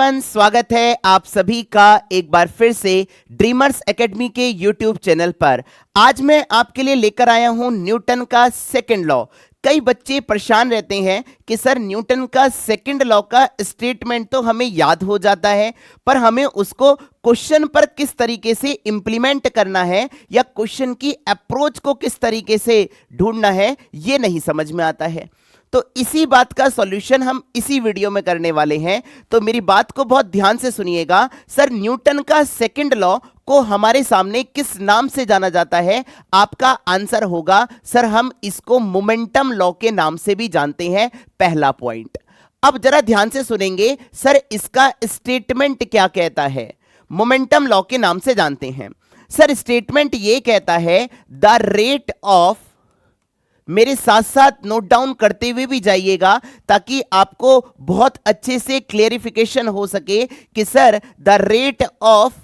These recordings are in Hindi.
स्वागत है आप सभी का एक बार फिर से ड्रीमर्स एकेडमी के यूट्यूब चैनल पर। आज मैं आपके लिए लेकर आया हूं न्यूटन का सेकंड लॉ। कई बच्चे परेशान रहते हैं कि सर न्यूटन का सेकंड लॉ का स्टेटमेंट तो हमें याद हो जाता है, पर हमें उसको क्वेश्चन पर किस तरीके से इंप्लीमेंट करना है या क्वेश्चन की अप्रोच को किस तरीके से ढूंढना है ये नहीं समझ में आता है। तो इसी बात का सॉल्यूशन हम इसी वीडियो में करने वाले हैं। तो मेरी बात को बहुत ध्यान से सुनिएगा। सर न्यूटन का सेकंड लॉ को हमारे सामने किस नाम से जाना जाता है? आपका आंसर होगा सर हम इसको मोमेंटम लॉ के नाम से भी जानते हैं। पहला पॉइंट। अब जरा ध्यान से सुनेंगे, सर इसका स्टेटमेंट क्या कहता है? मोमेंटम लॉ के नाम से जानते हैं। सर स्टेटमेंट ये कहता है द रेट ऑफ, मेरे साथ साथ नोट डाउन करते हुए भी जाइएगा ताकि आपको बहुत अच्छे से क्लेरिफिकेशन हो सके कि sir the rate of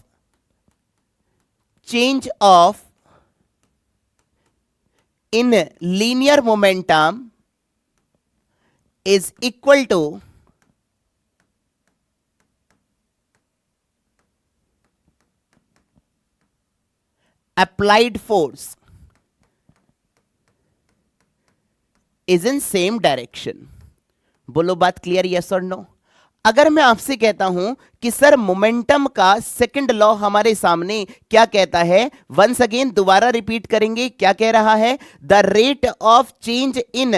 change of in linear momentum is equal to applied force is in same direction. बोलो बात क्लियर, यस और नो? अगर मैं आपसे कहता हूं कि सर मोमेंटम का सेकंड लॉ हमारे सामने क्या कहता है, वंस अगेन दोबारा रिपीट करेंगे। क्या कह रहा है? The rate of change in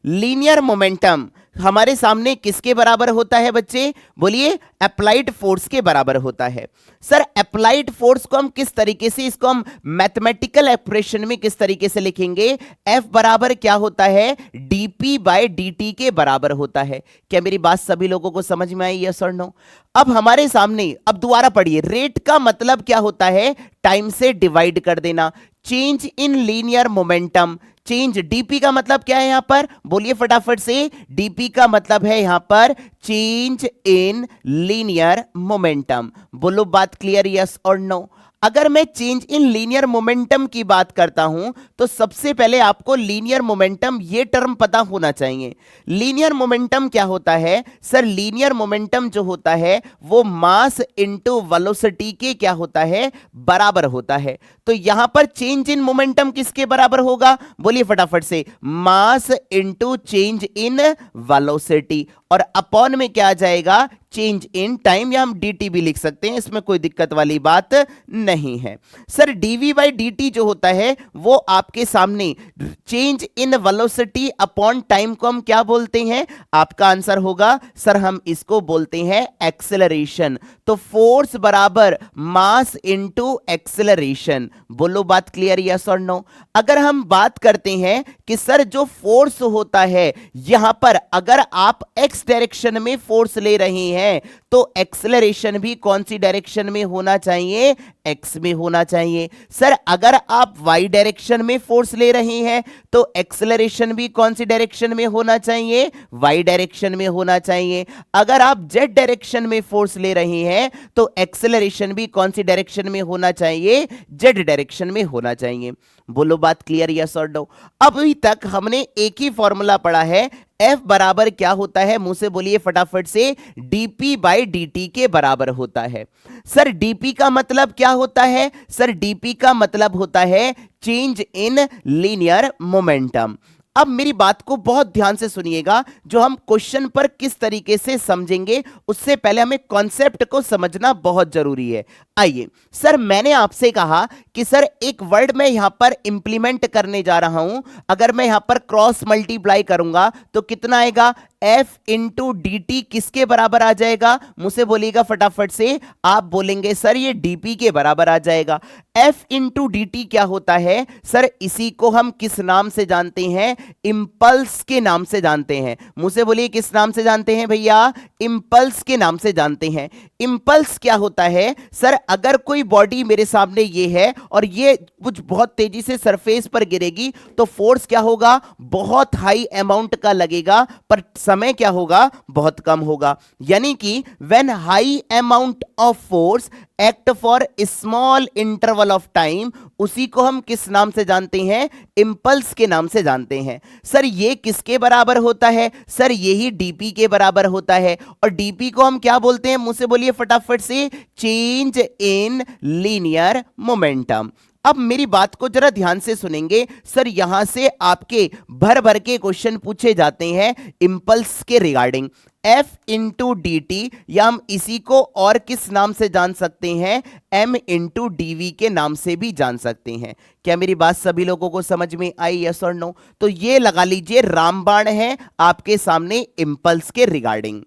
linear momentum हमारे सामने किसके बराबर होता है बच्चे? बोलिए, अप्लाइड फोर्स के बराबर होता है। सर अप्लाइड फोर्स को हम किस तरीके से, इसको हम मैथमेटिकल एक्सप्रेशन में किस तरीके से लिखेंगे? F बराबर क्या होता है? dp बाय dt के बराबर होता है। क्या मेरी बात सभी लोगों को समझ में आई, यस और नो? अब हमारे सामने, अब दोबारा पढ़िए, रेट का मतलब क्या होता है? टाइम से डिवाइड कर देना। Change in linear momentum, change DP का मतलब क्या है यहां पर? बोलिए फटाफट से। डीपी का मतलब है यहां पर चेंज इन लीनियर मोमेंटम। बोलो बात क्लियर, यस और नो? अगर मैं चेंज इन लीनियर मोमेंटम की बात करता हूं तो सबसे पहले आपको लीनियर मोमेंटम ये टर्म पता होना चाहिए। लीनियर मोमेंटम क्या होता है? सर लीनियर मोमेंटम जो होता है वो मास इनटू वेलोसिटी के क्या होता है? बराबर होता है। तो यहां पर चेंज इन मोमेंटम किसके बराबर होगा? बोलिए फटाफट से। Mass into change in velocity, और अपॉन में क्या आ जाएगा? चेंज इन टाइम, या हम dt भी लिख सकते हैं, इसमें कोई दिक्कत वाली बात नहीं है। सर dv बाई dt जो होता है वो आपके सामने change in velocity upon time को हम क्या बोलते हैं? आपका आंसर होगा सर हम इसको बोलते हैं एक्सेलरेशन। तो फोर्स बराबर मास इनटू एक्सेलरेशन। बोलो बात क्लियर, यस और नो? अगर हम बात करते हैं कि सर जो फोर्स होता है यहां पर, अगर आप एक्स डायरेक्शन में फोर्स ले रहे हैं तो एक्सेलरेशन भी कौन सी डायरेक्शन में होना चाहिए? एक्स में होना चाहिए। सर अगर आप वाई डायरेक्शन में फोर्स ले रहे हैं तो एक्सेलरेशन भी कौन सी डायरेक्शन में होना चाहिए? वाई डायरेक्शन में होना चाहिए। अगर आप जेड डायरेक्शन में फोर्स ले रहे हैं तो एक्सेलरेशन भी कौन सी डायरेक्शन में होना चाहिए? जेड डायरेक्शन में होना चाहिए। बोलो बात क्लियर, यस और नो? अभी तक हमने एक ही फॉर्मूला पढ़ा है। F बराबर क्या होता है? मुंह से बोलिए फटाफट से। dp बाई dt के बराबर होता है। सर dp का मतलब क्या होता है? सर dp का मतलब होता है चेंज इन लीनियर मोमेंटम। अब मेरी बात को बहुत ध्यान से सुनिएगा, जो हम क्वेश्चन पर किस तरीके से समझेंगे उससे पहले हमें कॉन्सेप्ट को समझना बहुत जरूरी है। आइए, सर मैंने आपसे कहा कि सर एक वर्ड मैं यहां पर इंप्लीमेंट करने जा रहा हूं। अगर मैं यहां पर क्रॉस मल्टीप्लाई करूंगा तो कितना आएगा? F इंटू dt किसके बराबर आ जाएगा? मुझसे बोलिएगा फटाफट से। आप बोलेंगे सर ये dp के बराबर आ जाएगा। F इंटू dt क्या होता है? सर इसी को हम किस नाम से जानते हैं? इंपल्स के नाम से जानते हैं। मुझसे बोलिए किस नाम से जानते हैं भैया? इंपल्स के नाम से जानते हैं। इंपल्स क्या होता है? सर अगर कोई बॉडी मेरे सामने ये है और ये कुछ बहुत तेजी से सरफेस पर गिरेगी तो फोर्स क्या होगा? बहुत हाई अमाउंट का लगेगा, पर समय क्या होगा, बहुत कम होगा। यानी कि when high amount of force act for small interval of time, उसी को हम किस नाम से जानते हैं, इंपल्स के नाम से जानते हैं। सर ये किसके बराबर होता है, सर यही डीपी के बराबर होता है। और डीपी को हम क्या बोलते हैं, मुझसे बोलिए फटाफट से, चेंज इन लीनियर मोमेंटम। अब मेरी बात को जरा ध्यान से सुनेंगे। सर यहां से आपके भर भर के क्वेश्चन पूछे जाते हैं इंपल्स के regarding. F into D T, या हम इसी को और किस नाम से जान सकते हैं, M इंटू डी वी के नाम से भी जान सकते हैं। क्या मेरी बात सभी लोगों को समझ में आई, यस और नो? तो ये लगा लीजिए रामबाण है आपके सामने इंपल्स के रिगार्डिंग।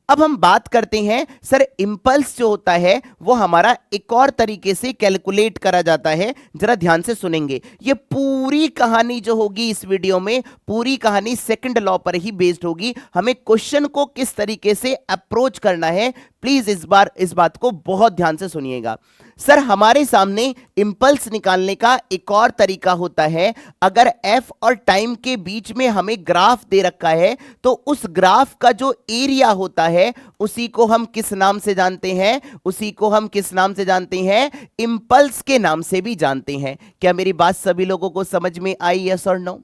अब हम बात करते हैं, सर इंपल्स जो होता है वो हमारा एक और तरीके से कैलकुलेट करा जाता है। जरा ध्यान से सुनेंगे, ये पूरी कहानी जो होगी इस वीडियो में, पूरी कहानी सेकंड लॉ पर ही बेस्ड होगी। हमें क्वेश्चन को किस तरीके से अप्रोच करना है, प्लीज इस बार इस बात को बहुत ध्यान से सुनिएगा। सर हमारे सामने इंपल्स निकालने का एक और तरीका होता है। अगर एफ और टाइम के बीच में हमें ग्राफ दे रखा है, तो उस ग्राफ का जो एरिया होता है उसी को हम किस नाम से जानते हैं, उसी को हम किस नाम से जानते हैं, इंपल्स के नाम से भी जानते हैं। क्या मेरी बात सभी लोगों को समझ में आई, यस और नो?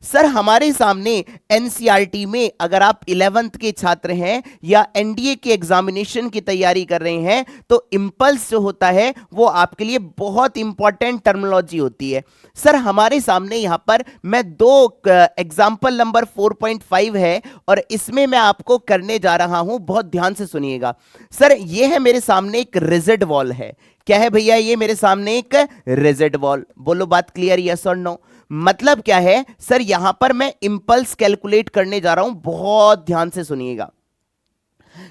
सर हमारे सामने एनसीईआरटी में अगर आप 11th के छात्र हैं या एनडीए के एग्जामिनेशन की तैयारी कर रहे हैं, तो इंपल्स जो होता है वो आपके लिए बहुत इंपॉर्टेंट टर्मिनोलॉजी होती है। सर हमारे सामने यहां पर मैं दो एग्जाम्पल नंबर 4.5 है और इसमें मैं आपको करने जा रहा हूं, बहुत ध्यान से सुनिएगा। सर ये है मेरे सामने एक रिजिड वॉल है। क्या है भैया, ये मेरे सामने एक रिजिड वॉल। बोलो बात क्लियर, यस और नो? मतलब क्या है सर, यहां पर मैं इंपल्स कैलकुलेट करने जा रहा हूं, बहुत ध्यान से सुनिएगा।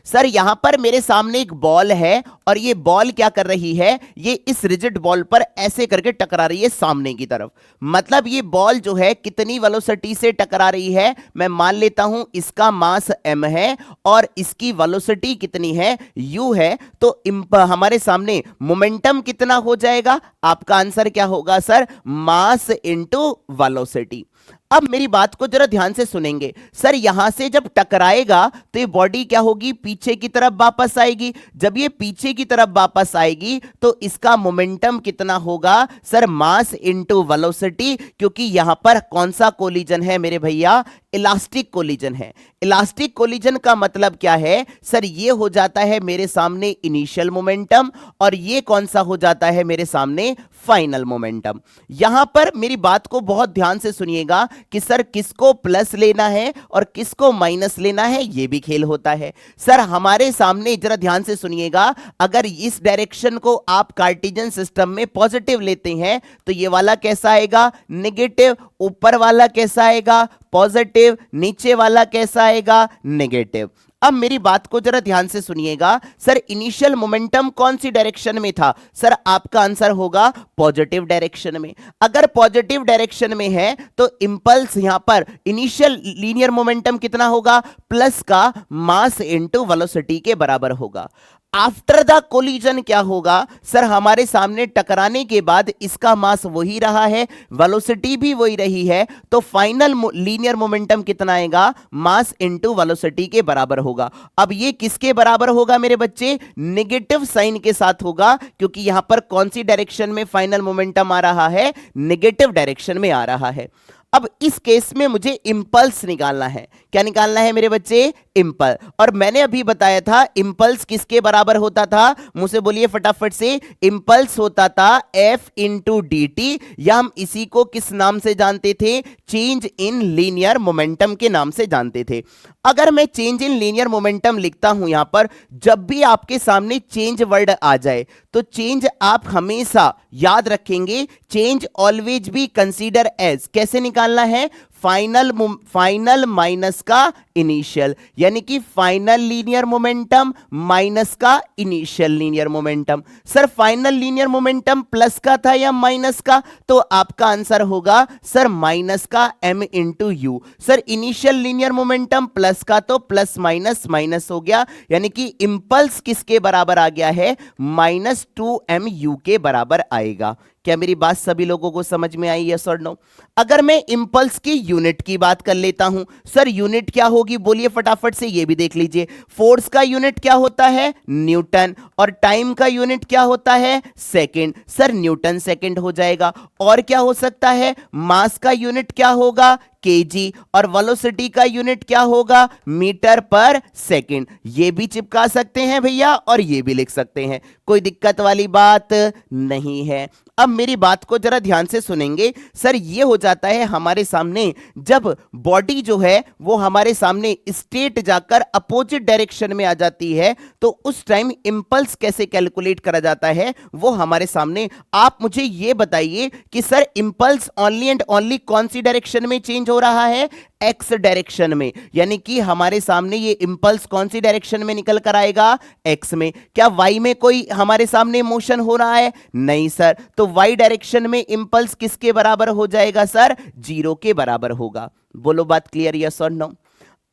सर यहां पर मेरे सामने एक बॉल है और ये बॉल क्या कर रही है, ये इस रिजिड बॉल पर ऐसे करके टकरा रही है सामने की तरफ। मतलब ये बॉल जो है कितनी वेलोसिटी से टकरा रही है, मैं मान लेता हूं इसका मास m है और इसकी वेलोसिटी कितनी है, u है। तो हमारे सामने मोमेंटम कितना हो जाएगा, आपका आंसर क्या होगा सर, मास इंटू वेलोसिटी। अब मेरी बात को जरा ध्यान से सुनेंगे। सर यहां से जब टकराएगा तो ये बॉडी क्या होगी, पीछे की तरफ वापस आएगी। जब ये पीछे की तरफ वापस आएगी तो इसका मोमेंटम कितना होगा सर, मास इनटू वेलोसिटी। क्योंकि यहां पर कौन सा कोलिजन है मेरे भैया, इलास्टिक कोलिजन है। इलास्टिक कोलिजन का मतलब क्या है सर, ये हो जाता है मेरे सामने इनिशियल मोमेंटम और ये कौन सा हो जाता है मेरे सामने, फाइनल मोमेंटम। यहां पर मेरी बात को बहुत ध्यान से सुनिएगा कि सर किसको प्लस लेना है और किसको माइनस लेना है, ये भी खेल होता है। सर हमारे सामने जरा ध्यान से सुनिएगा, अगर इस डायरेक्शन को आप कार्टेशियन सिस्टम में पॉजिटिव लेते हैं तो ये वाला कैसा आएगा, नेगेटिव। ऊपर वाला कैसा आएगा, पॉजिटिव। नीचे वाला कैसा आएगा, नेगेटिव। अब मेरी बात को जरा ध्यान से सुनिएगा। सर इनिशियल मोमेंटम कौन सी डायरेक्शन में था, सर आपका आंसर होगा पॉजिटिव डायरेक्शन में। अगर पॉजिटिव डायरेक्शन में है तो इंपल्स यहां पर इनिशियल लीनियर मोमेंटम कितना होगा, प्लस का मास इनटू वेलोसिटी के बराबर होगा। आफ्टर द कोलिजन क्या होगा सर, हमारे सामने टकराने के बाद इसका मास वही रहा है, वेलोसिटी भी वही रही है, तो फाइनल लीनियर मोमेंटम कितना आएगा, मास इनटू वेलोसिटी के बराबर होगा। अब ये किसके बराबर होगा मेरे बच्चे, नेगेटिव साइन के साथ होगा, क्योंकि यहां पर कौन सी डायरेक्शन में फाइनल मोमेंटम आ रहा है, नेगेटिव डायरेक्शन में आ रहा है। अब इस केस में मुझे इंपल्स निकालना है। क्या निकालना है मेरे बच्चे, इंपल्स। और मैंने अभी बताया था इंपल्स किसके बराबर होता था, मुझे बोलिए फटाफट से, इंपल्स होता था F इंटू डी टी, या हम इसी को किस नाम से जानते थे, चेंज इन लीनियर मोमेंटम के नाम से जानते थे। अगर मैं चेंज इन लीनियर मोमेंटम लिखता हूं यहां पर, जब भी आपके सामने चेंज वर्ड आ जाए तो चेंज आप हमेशा याद रखेंगे, change always be consider as, कैसे निकालना है, फाइनल माइनस का इनिशियल, यानी कि फाइनल लीनियर मोमेंटम माइनस का initial linear momentum. Sir final linear momentum plus का था या माइनस का, तो आपका आंसर होगा सर माइनस का m into u. Sir initial linear momentum plus का, तो प्लस माइनस माइनस हो गया, यानी कि इंपल्स किसके बराबर आ गया है, -2mu के बराबर आएगा। क्या मेरी बात सभी लोगों को समझ में आई, यस और नो? अगर मैं इंपल्स की यूनिट की बात कर लेता हूं, सर यूनिट क्या होगी बोलिए फटाफट से, ये भी देख लीजिए। फोर्स का यूनिट क्या होता है? न्यूटन। और टाइम का यूनिट क्या होता है? सेकंड। सर न्यूटन सेकंड हो जाएगा। और क्या हो सकता है? मास का यूनिट क्या होगा? केजी। और वेलोसिटी का यूनिट क्या होगा? मीटर पर सेकंड। ये भी चिपका सकते हैं भैया और ये भी लिख सकते हैं, कोई दिक्कत वाली बात नहीं है। अब मेरी बात को जरा ध्यान से सुनेंगे। सर ये हो जाता है हमारे सामने जब बॉडी जो है वो हमारे सामने स्ट्रेट जाकर अपोजिट डायरेक्शन में आ जाती है, तो उस टाइम इंपल्स कैसे कैलकुलेट करा जाता है वो हमारे सामने। आप मुझे ये बताइए कि sir impulse only and only कौन सी डायरेक्शन में चेंज हो रहा है? एक्स डायरेक्शन में। यानी कि हमारे सामने ये इंपल्स कौन सी डायरेक्शन में निकल कर आएगा? एक्स में। क्या वाई में कोई हमारे सामने मोशन हो रहा है? नहीं सर। तो वाई डायरेक्शन में इंपल्स किसके बराबर हो जाएगा सर? 0 के बराबर होगा। बोलो बात क्लियर, यस और नो?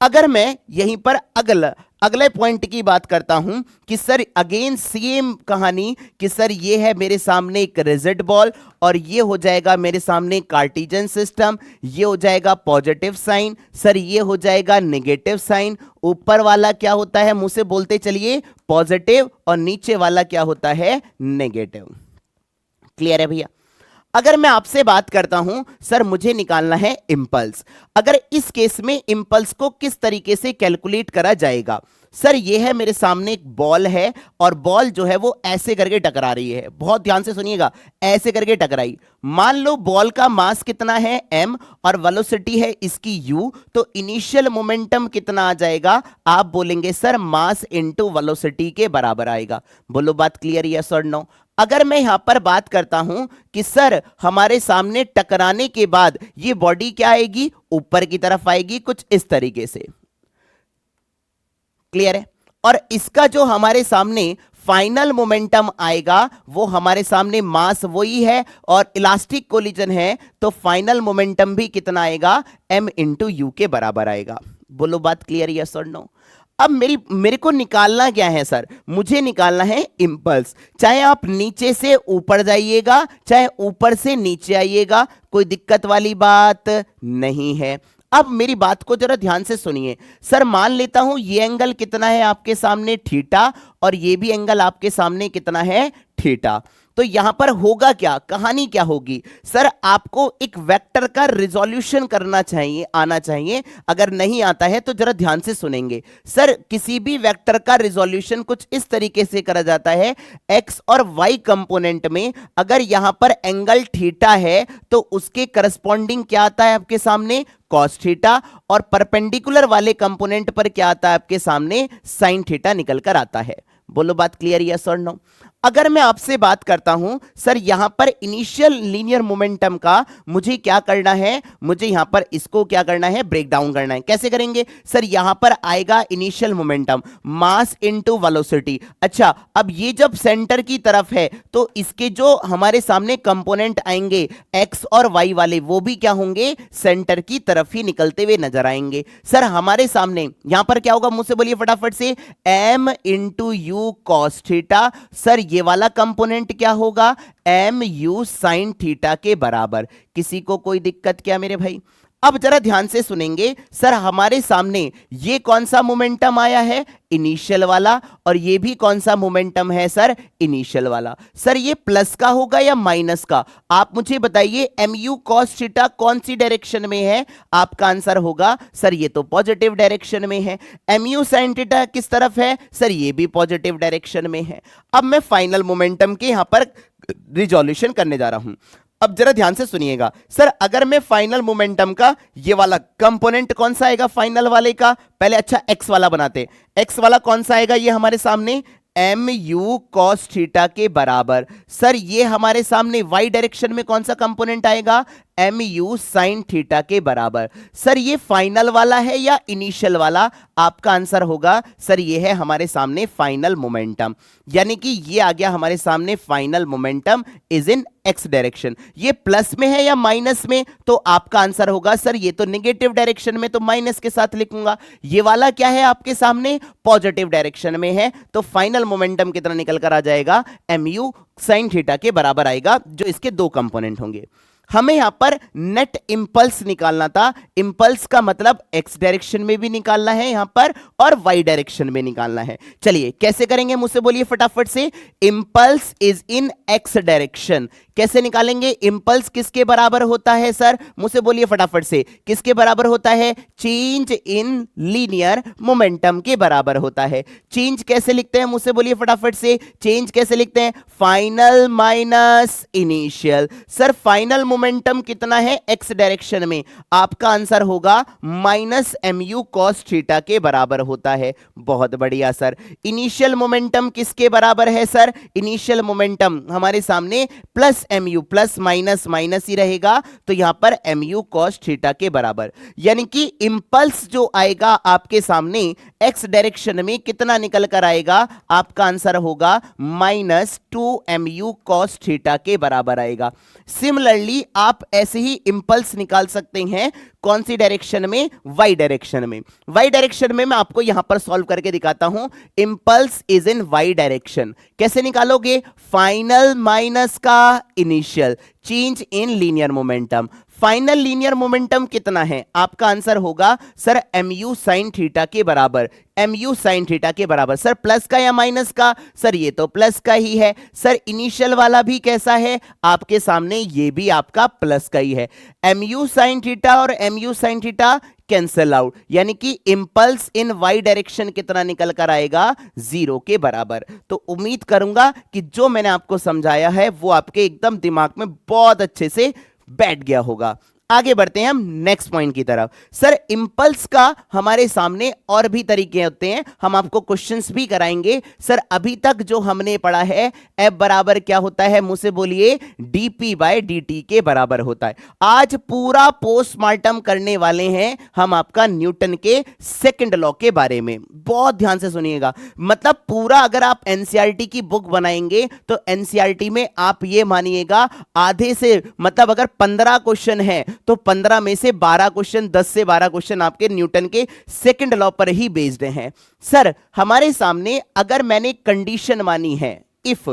अगर मैं यहीं पर अगले पॉइंट की बात करता हूं कि सर अगेन सेम कहानी कि सर ये है मेरे सामने एक रिजिड बॉल और ये हो जाएगा मेरे सामने कार्टेशियन सिस्टम, ये हो जाएगा पॉजिटिव साइन, सर ये हो जाएगा नेगेटिव साइन। ऊपर वाला क्या होता है? मुंह से बोलते चलिए, पॉजिटिव, और नीचे वाला क्या होता है? नेगेटिव। क्लियर है भैया? अगर मैं आपसे बात करता हूं सर मुझे निकालना है इंपल्स, अगर इस केस में इंपल्स को किस तरीके से कैलकुलेट करा जाएगा? सर ये है मेरे सामने एक बॉल है और बॉल जो है वो ऐसे करके टकरा रही है, बहुत ध्यान से सुनिएगा, ऐसे करके टकराई। मान लो बॉल का मास कितना है? m, और वेलोसिटी है इसकी u, तो इनिशियल मोमेंटम कितना आ जाएगा? आप बोलेंगे सर मास इनटू वेलोसिटी के बराबर आएगा। बोलो बात क्लियर, यस और नो? अगर मैं यहां पर बात करता हूं कि सर हमारे सामने टकराने के बाद ये बॉडी क्या आएगी? ऊपर की तरफ आएगी, कुछ इस तरीके से। क्लियर है? और इसका जो हमारे सामने फाइनल मोमेंटम आएगा वो हमारे सामने मास वही है और इलास्टिक कोलिजन है, तो फाइनल मोमेंटम भी कितना आएगा? m इंटू यू के बराबर आएगा। बोलो बात क्लियर, यस और नो? अब मेरे को निकालना क्या है सर? मुझे निकालना है इंपल्स। चाहे आप नीचे से ऊपर जाइएगा, चाहे ऊपर से नीचे आइएगा, कोई दिक्कत वाली बात नहीं है। अब मेरी बात को जरा ध्यान से सुनिए। सर मान लेता हूं ये एंगल कितना है आपके सामने? थीटा, और ये भी एंगल आपके सामने कितना है? थीटा। तो यहां पर होगा क्या? कहानी क्या होगी? सर आपको एक वेक्टर का रिजोल्यूशन करना चाहिए, आना चाहिए। अगर नहीं आता है तो जरा ध्यान से सुनेंगे। सर किसी भी वेक्टर का रिजोल्यूशन कुछ इस तरीके से करा जाता है, एक्स और वाई कंपोनेंट में अगर यहां पर एंगल थीटा है तो उसके करस्पॉन्डिंग क्या आता है आपके सामने? Cos theta. और परपेंडिकुलर वाले कंपोनेंट पर क्या आता है आपके सामने? साइन थीटा निकल कर आता है। बोलो बात क्लियर, यस और नो? अगर मैं आपसे बात करता हूं सर यहां पर इनिशियल लीनियर मोमेंटम का मुझे क्या करना है? मुझे यहां पर इसको क्या करना है? ब्रेक डाउन करना है। कैसे करेंगे? सर यहां पर आएगा initial momentum mass into velocity. अच्छा, अब ये जब सेंटर की तरफ है तो इसके जो हमारे सामने कंपोनेंट आएंगे एक्स और वाई वाले, वो भी क्या होंगे? सेंटर की तरफ ही निकलते हुए नजर आएंगे। सर हमारे सामने यहां पर क्या होगा? मुझसे बोलिए फटाफट से। m into you cos theta. Sir ये वाला कंपोनेंट क्या होगा? एम यू साइन थीटा के बराबर। किसी को कोई दिक्कत क्या मेरे भाई? अब जरा ध्यान से सुनेंगे। सर हमारे सामने ये कौन सा मोमेंटम आया है? इनिशियल वाला। और ये भी कौन सा मोमेंटम है सर? इनिशियल वाला। सर ये प्लस का होगा या माइनस का? आप मुझे बताइए। एम यू कॉस थीटा कौन सी डायरेक्शन में है? आपका आंसर होगा सर ये तो पॉजिटिव डायरेक्शन में है। एम यू साइन थीटा किस तरफ है? सर ये भी पॉजिटिव डायरेक्शन में है। अब मैं फाइनल मोमेंटम के यहां पर रिजोल्यूशन करने जा रहा हूं। अब जरा ध्यान से सुनिएगा। सर अगर मैं फाइनल मोमेंटम का ये वाला कंपोनेंट कौन सा आएगा फाइनल वाले का? पहले अच्छा एक्स वाला बनाते। एक्स वाला कौन सा आएगा? ये हमारे सामने एम यू कॉस थीटा के बराबर। सर ये हमारे सामने वाई डायरेक्शन में कौन सा कंपोनेंट आएगा? एम यू साइन थीटा के बराबर। सर ये फाइनल वाला है या इनिशियल वाला? आपका आंसर होगा सर ये है हमारे सामने फाइनल मोमेंटम। यानी कि ये आ गया हमारे सामने final momentum is in x direction. ये प्लस में है या माइनस में? तो आपका आंसर होगा सर ये तो नेगेटिव डायरेक्शन में, तो माइनस के साथ लिखूंगा। ये वाला क्या है आपके सामने? पॉजिटिव डायरेक्शन में है, तो फाइनल मोमेंटम कितना निकल कर आ जाएगा? एम यू साइन थीटा के बराबर आएगा, जो इसके दो कंपोनेंट होंगे। हमें यहां पर नेट इंपल्स निकालना था। इंपल्स का मतलब एक्स डायरेक्शन में भी निकालना है यहां पर और वाई डायरेक्शन में निकालना है। चलिए कैसे करेंगे, मुझसे बोलिए फटाफट से। Impulse is in x direction, कैसे निकालेंगे? इंपल्स किसके बराबर होता है सर, मुझसे बोलिए फटाफट से, किसके बराबर होता है? चेंज इन लीनियर मोमेंटम के बराबर होता है। चेंज कैसे लिखते हैं, मुझसे बोलिए फटाफट से, चेंज कैसे लिखते हैं? Final minus initial. Sir final momentum कितना है एक्स डायरेक्शन में? आपका आंसर होगा माइनस mu cos थीटा के बराबर होता है। बहुत बढ़िया सर। इनिशियल मोमेंटम किसके बराबर है सर? इनिशियल मोमेंटम हमारे सामने plus mu, plus minus minus ही रहेगा, तो यहां पर mu cos थीटा के बराबर। यानी कि इंपल्स जो आएगा आपके सामने एक्स डायरेक्शन में कितना निकल कर आएगा? आपका आंसर होगा माइनस 2mu cos थीटा के बराबर आएगा। सिमिलरली आप ऐसे ही इंपल्स निकाल सकते हैं कौन सी डायरेक्शन में? वाई डायरेक्शन में। वाई डायरेक्शन में मैं आपको यहां पर सॉल्व करके दिखाता हूं। Impulse is in Y direction, कैसे निकालोगे? फाइनल माइनस का initial, change in linear momentum. Final linear momentum कितना है? आपका आंसर होगा सर mu sin थीटा के बराबर। mu sin थीटा के बराबर सर प्लस का या माइनस का? सर ये तो प्लस का ही है। सर इनिशियल वाला भी कैसा है आपके सामने? ये भी आपका प्लस का ही है। mu sin थीटा और mu sin theta cancel out, यानी कि इंपल्स इन वाई डायरेक्शन कितना निकल कर आएगा? 0 के बराबर। तो उम्मीद करूंगा कि जो मैंने आपको समझाया है वो आपके एकदम दिमाग में बहुत अच्छे से बैठ गया होगा। आगे बढ़ते हैं हम नेक्स्ट पॉइंट की तरफ। सर इंपल्स का हमारे सामने और भी तरीके होते हैं, हम आपको क्वेश्चंस भी कराएंगे। सर अभी तक जो हमने पढ़ा है F बराबर क्या होता है, मुझसे बोलिए? dp बाय dt के बराबर होता है। आज पूरा पोस्टमार्टम करने वाले हैं हम आपका न्यूटन के सेकंड लॉ के बारे में। बहुत ध्यान से सुनिएगा, मतलब पूरा अगर आप एनसीईआरटी की बुक बनाएंगे तो एनसीईआरटी में आप ये मानिएगा आधे से, मतलब अगर 15 क्वेश्चन है तो 15 में से 12 क्वेश्चन, 10 से 12 क्वेश्चन आपके न्यूटन के सेकंड लॉ पर ही बेस्ड हैं। सर हमारे सामने अगर मैंने कंडीशन मानी है, इफ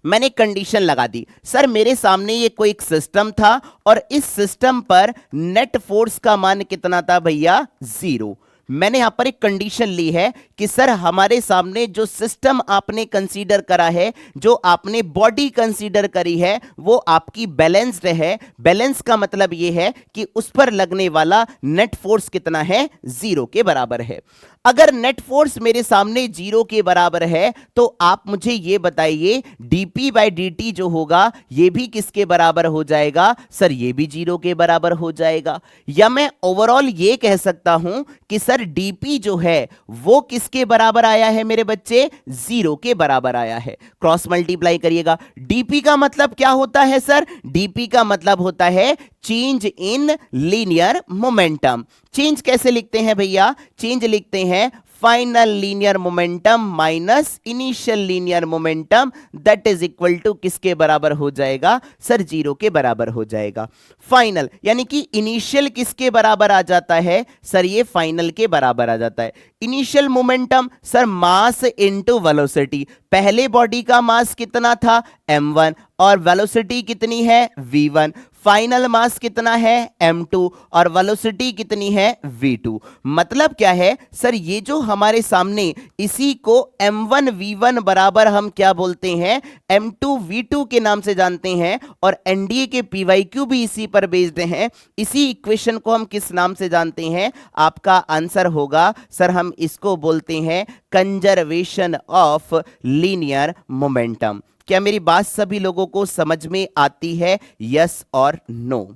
मैंने कंडीशन लगा दी, सर मेरे सामने ये कोई एक सिस्टम था और इस सिस्टम पर नेट फोर्स का मान कितना था भैया? 0। मैंने यहां पर एक कंडीशन ली है कि सर हमारे सामने जो सिस्टम आपने कंसीडर करा है, जो आपने बॉडी कंसीडर करी है, वो आपकी बैलेंस्ड है। बैलेंस का मतलब ये है कि उस पर लगने वाला नेट फोर्स कितना है? 0 के बराबर है। अगर नेट फोर्स मेरे सामने 0 के बराबर है तो आप मुझे ये बताइए dp बाय dt जो होगा ये भी किसके बराबर हो जाएगा? सर ये भी 0 के बराबर हो जाएगा। या मैं ओवरऑल ये कह सकता हूं कि सर dp जो है वो किसके बराबर आया है मेरे बच्चे? 0 के बराबर आया है। क्रॉस मल्टीप्लाई करिएगा। dp का मतलब क्या होता है सर? dp का मतलब होता है change in linear momentum. Change कैसे लिखते हैं भैया? चेंज लिखते हैं final linear momentum minus initial linear momentum, that is equal to किसके बराबर हो जाएगा? सर 0 के बराबर हो जाएगा। फाइनल यानी कि इनिशियल किसके बराबर आ जाता है? सर ये फाइनल के बराबर आ जाता है। Initial momentum sir mass into velocity. पहले बॉडी का मास कितना था? m1 और वेलोसिटी कितनी है? v1। फाइनल मास कितना है? m2 और वेलोसिटी कितनी है? v2। मतलब क्या है सर? ये जो हमारे सामने इसी को m1 v1 बराबर हम क्या बोलते हैं? m2 v2 के नाम से जानते हैं और एनडीए के पीवाईक्यू भी इसी पर बेस्ड हैं। इसी इक्वेशन को हम किस नाम से जानते हैं? आपका आंसर होगा सर हम इसको बोलते हैं कंजर्वेशन ऑफ लीनियर मोमेंटम। क्या मेरी बात सभी लोगों को समझ में आती है? यस और नो?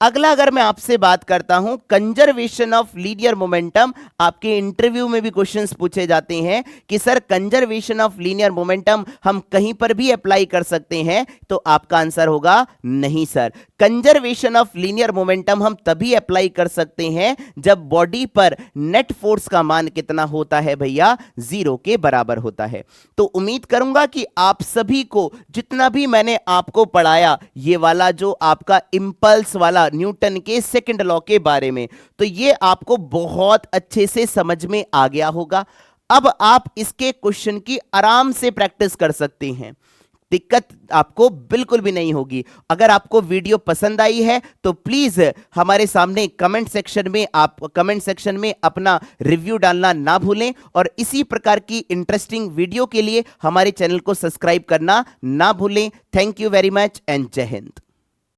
अगला अगर मैं आपसे बात करता हूं कंजर्वेशन ऑफ लीनियर मोमेंटम, आपके इंटरव्यू में भी क्वेश्चंस पूछे जाते हैं कि sir conservation of linear momentum हम कहीं पर भी अप्लाई कर सकते हैं, तो आपका आंसर होगा नहीं sir. Conservation of linear momentum हम तभी अप्लाई कर सकते हैं जब बॉडी पर नेट फोर्स का मान कितना होता है भैया? 0 के बराबर होता है। तो उम्मीद करूंगा कि आप सभी को जितना भी मैंने आपको पढ़ाया, ये वाला जो आपका इंपल्स वाला न्यूटन के सेकंड लॉ के बारे में, तो ये आपको बहुत अच्छे से समझ में आ गया होगा। अब आप इसके क्वेश्चन की आराम से प्रैक्टिस कर सकते हैं। दिक्कत आपको बिल्कुल भी नहीं होगी। अगर आपको वीडियो पसंद आई है तो प्लीज हमारे सामने कमेंट सेक्शन में अपना रिव्यू डालना ना भूलें, और इसी प्रकार की इंटरेस्टिंग वीडियो के लिए हमारे चैनल को सब्सक्राइब करना ना भूलें। Thank you very much and जय हिंद।